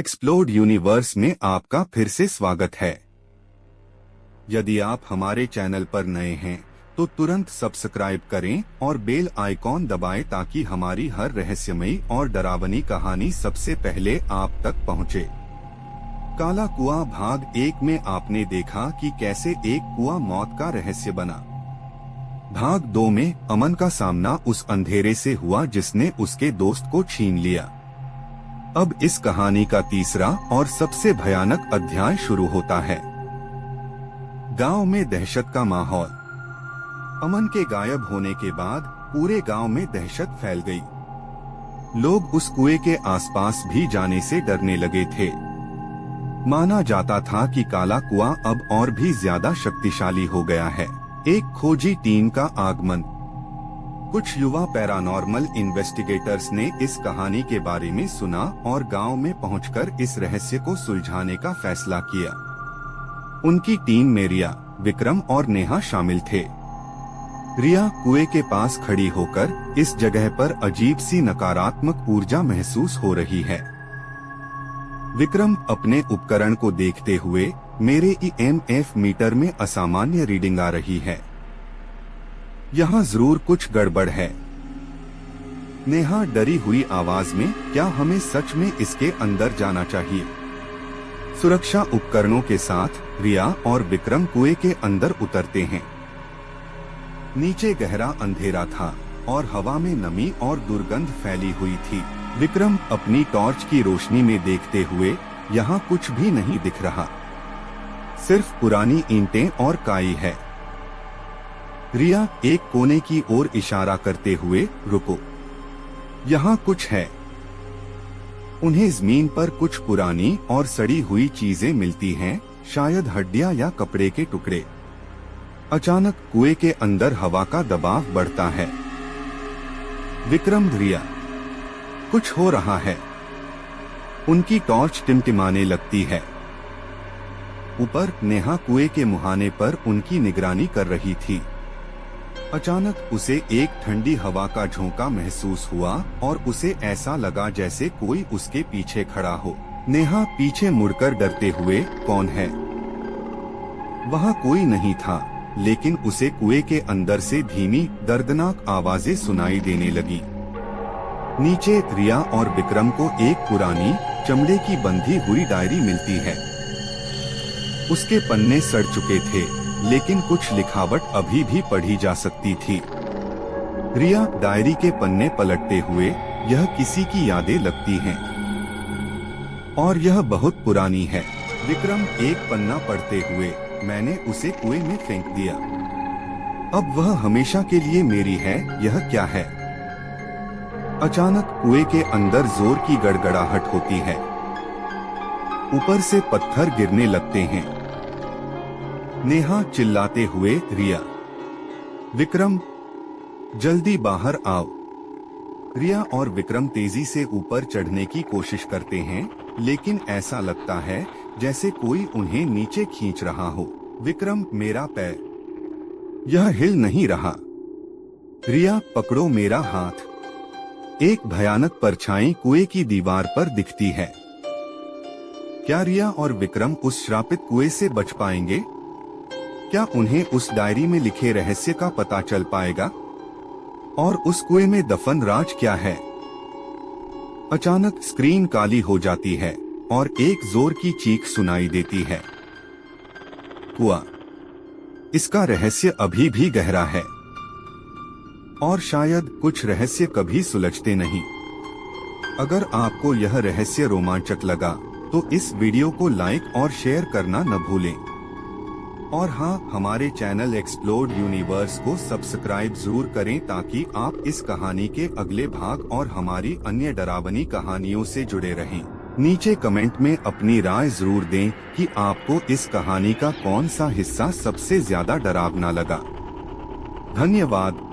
Explode universe में आपका फिर से स्वागत है। यदि आप हमारे चैनल पर नए हैं तो तुरंत सब्सक्राइब करें और बेल आइकॉन दबाएं ताकि हमारी हर रहस्यमयी और डरावनी कहानी सबसे पहले आप तक पहुंचे। काला कुआं भाग 1 में आपने देखा कि कैसे एक कुआं मौत का रहस्य बना। भाग 2 में अमन का सामना उस अंधेरे से हुआ जिसने उसके दोस्त को छीन लिया। अब इस कहानी का तीसरा और सबसे भयानक अध्याय शुरू होता है। गांव में दहशत का माहौल। अमन के गायब होने के बाद पूरे गांव में दहशत फैल गई। लोग उस कुएं के आसपास भी जाने से डरने लगे थे। माना जाता था कि काला कुआं अब और भी ज्यादा शक्तिशाली हो गया है। एक खोजी टीम का आगमन। कुछ युवा पैरानॉर्मल इन्वेस्टिगेटर्स ने इस कहानी के बारे में सुना और गांव में पहुंचकर इस रहस्य को सुलझाने का फैसला किया। उनकी टीम में रिया, विक्रम और नेहा शामिल थे। रिया कुएं के पास खड़ी होकर इस जगह पर अजीब सी नकारात्मक ऊर्जा महसूस हो रही है। विक्रम अपने उपकरण को देखते हुए, मेरे EMF मीटर में असामान्य रीडिंग आ रही है, यहाँ जरूर कुछ गड़बड़ है। नेहा डरी हुई आवाज में, क्या हमें सच में इसके अंदर जाना चाहिए? सुरक्षा उपकरणों के साथ रिया और विक्रम कुएं के अंदर उतरते हैं। नीचे गहरा अंधेरा था और हवा में नमी और दुर्गंध फैली हुई थी। विक्रम अपनी टॉर्च की रोशनी में देखते हुए, यहाँ कुछ भी नहीं दिख रहा, सिर्फ पुरानी ईंटें और काई है। रिया एक कोने की ओर इशारा करते हुए, रुको, यहाँ कुछ है। उन्हें जमीन पर कुछ पुरानी और सड़ी हुई चीजें मिलती हैं, शायद हड्डियां या कपड़े के टुकड़े। अचानक कुएं के अंदर हवा का दबाव बढ़ता है। विक्रम, रिया, कुछ हो रहा है। उनकी टॉर्च टिमटिमाने लगती है। ऊपर नेहा कुएं के मुहाने पर उनकी निगरानी कर रही थी। अचानक उसे एक ठंडी हवा का झोंका महसूस हुआ और उसे ऐसा लगा जैसे कोई उसके पीछे खड़ा हो। नेहा पीछे मुड़कर डरते हुए, कौन है? वहाँ कोई नहीं था, लेकिन उसे कुएं के अंदर से धीमी दर्दनाक आवाजें सुनाई देने लगी। नीचे रिया और विक्रम को एक पुरानी चमड़े की बंधी हुई डायरी मिलती है। उसके पन्ने सड़ चुके थे, लेकिन कुछ लिखावट अभी भी पढ़ी जा सकती थी। रिया डायरी के पन्ने पलटते हुए, यह किसी की यादें लगती हैं और यह बहुत पुरानी है। विक्रम एक पन्ना पढ़ते हुए, मैंने उसे कुएं में फेंक दिया, अब वह हमेशा के लिए मेरी है, यह क्या है? अचानक कुएं के अंदर जोर की गड़गड़ाहट होती है। ऊपर से पत्थर गिरने लगते हैं। नेहा चिल्लाते हुए, रिया, विक्रम, जल्दी बाहर आओ। रिया और विक्रम तेजी से ऊपर चढ़ने की कोशिश करते हैं, लेकिन ऐसा लगता है जैसे कोई उन्हें नीचे खींच रहा हो। विक्रम, मेरा पैर, यह हिल नहीं रहा। रिया, पकड़ो मेरा हाथ। एक भयानक परछाई कुएं की दीवार पर दिखती है। क्या रिया और विक्रम उस श्रापित कुएं से बच पाएंगे? क्या उन्हें उस डायरी में लिखे रहस्य का पता चल पाएगा? और उस कुएं में दफन राज क्या है? अचानक स्क्रीन काली हो जाती है और एक जोर की चीख सुनाई देती है। कुआं, इसका रहस्य अभी भी गहरा है और शायद कुछ रहस्य कभी सुलझते नहीं। अगर आपको यह रहस्य रोमांचक लगा तो इस वीडियो को लाइक और शेयर करना न भूलें। और हाँ, हमारे चैनल एक्सप्लोड यूनिवर्स को सब्सक्राइब जरूर करें ताकि आप इस कहानी के अगले भाग और हमारी अन्य डरावनी कहानियों से जुड़े रहें। नीचे कमेंट में अपनी राय जरूर दें कि आपको इस कहानी का कौन सा हिस्सा सबसे ज्यादा डरावना लगा। धन्यवाद।